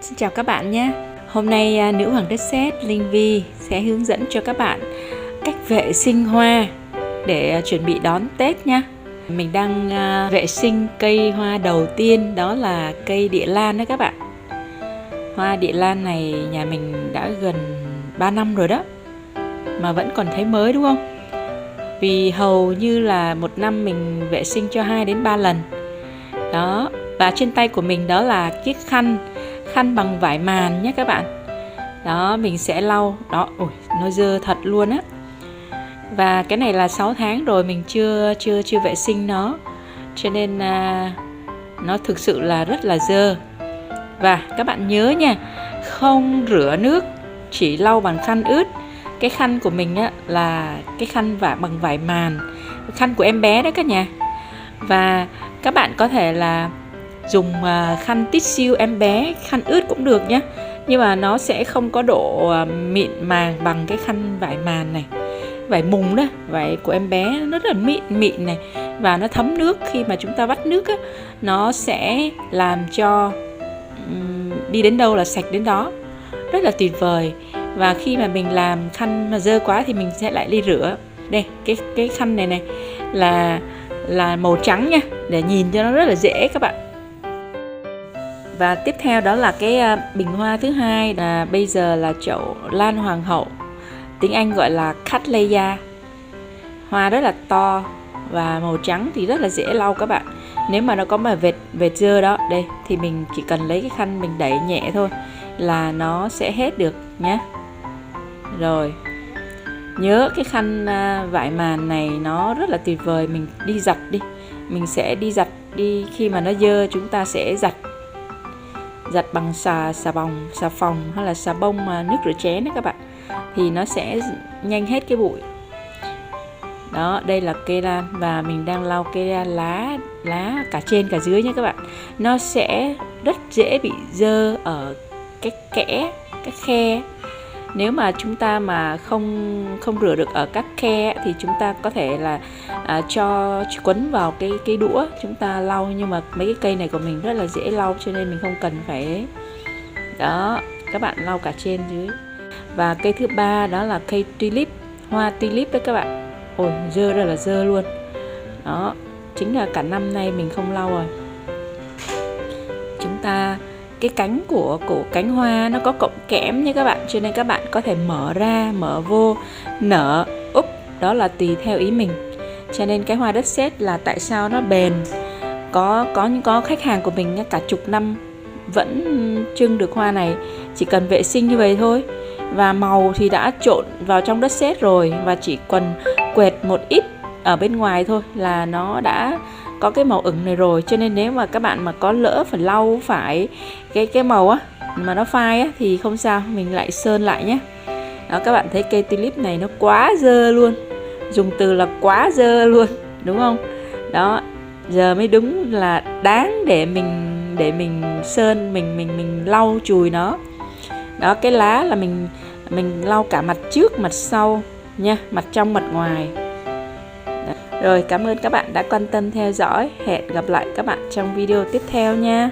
Xin chào các bạn nhé. Hôm nay Nữ Hoàng Đất Sét Linh Vi sẽ hướng dẫn cho các bạn cách vệ sinh hoa để chuẩn bị đón Tết nha. Mình đang vệ sinh cây hoa đầu tiên, đó là cây địa lan đó các bạn. Hoa địa lan này nhà mình đã gần 3 năm rồi đó, mà vẫn còn thấy mới đúng không? Vì hầu như là một năm mình vệ sinh cho 2 đến 3 lần. Đó, và trên tay của mình đó là chiếc khăn bằng vải màn nhé các bạn. Đó, mình sẽ lau. Đó, ôi, nó dơ thật luôn á. Và cái này là 6 tháng rồi mình chưa vệ sinh nó, cho nên nó thực sự là rất là dơ. Và các bạn nhớ nha, không rửa nước, chỉ lau bằng khăn ướt. Cái khăn của mình á, là cái khăn bằng vải màn, khăn của em bé đó cả nhà. Và các bạn có thể là dùng khăn tissue em bé, khăn ướt cũng được nhé, nhưng mà nó sẽ không có độ mịn màng bằng cái khăn vải màn này, vải mùng đó, vải của em bé nó rất là mịn này, và nó thấm nước. Khi mà chúng ta vắt nước á, nó sẽ làm cho đi đến đâu là sạch đến đó, rất là tuyệt vời. Và khi mà mình làm khăn mà dơ quá thì mình sẽ lại đi rửa. Đây, cái khăn này là màu trắng nha, để nhìn cho nó rất là dễ các bạn. Và tiếp theo đó là cái bình hoa thứ hai, là bây giờ là chậu lan hoàng hậu, tiếng Anh gọi là Cattleya. Hoa rất là to và màu trắng thì rất là dễ lau các bạn. Nếu mà nó có mà vệt dơ đó, đây thì mình chỉ cần lấy cái khăn mình đẩy nhẹ thôi là nó sẽ hết được nhé. Rồi, nhớ cái khăn vải màn này nó rất là tuyệt vời. Mình đi giặt đi, mình sẽ đi giặt đi, khi mà nó dơ chúng ta sẽ giặt bằng xà phòng hay là xà bông nước rửa chén đó các bạn, thì nó sẽ nhanh hết cái bụi. Đó, đây là cây lan và mình đang lau cây lan lá cả trên cả dưới nhé các bạn. Nó sẽ rất dễ bị dơ ở cái khe. Nếu mà chúng ta mà không rửa được ở các khe thì chúng ta có thể là cho quấn vào cái đũa chúng ta lau, nhưng mà mấy cái cây này của mình rất là dễ lau cho nên mình không cần phải. Đó, các bạn lau cả trên dưới. Và cây thứ ba đó là cây tulip, hoa tulip đấy các bạn. Ôi, dơ ra là dơ luôn. Đó, chính là cả năm nay mình không lau rồi. Chúng ta, cái cánh của cánh hoa nó có cộng kẽm nha các bạn, cho nên các bạn có thể mở ra, mở vô, nở, úp, đó là tùy theo ý mình. Cho nên cái hoa đất sét là tại sao nó bền. Có khách hàng của mình cả chục năm vẫn trưng được hoa này, chỉ cần vệ sinh như vậy thôi. Và màu thì đã trộn vào trong đất sét rồi, và chỉ cần quẹt một ít ở bên ngoài thôi là nó đã có cái màu ửng này rồi. Cho nên nếu mà các bạn mà có lỡ phải lau phải cái màu á mà nó phai á thì không sao, mình lại sơn lại nhé. Đó, các bạn thấy cây tulip này nó quá dơ luôn, dùng từ là quá dơ luôn, đúng không? Đó, giờ mới đúng là đáng để mình sơn, mình lau chùi nó. Đó, cái lá là mình lau cả mặt trước mặt sau nha, mặt trong mặt ngoài. Rồi, cảm ơn các bạn đã quan tâm theo dõi. Hẹn gặp lại các bạn trong video tiếp theo nha.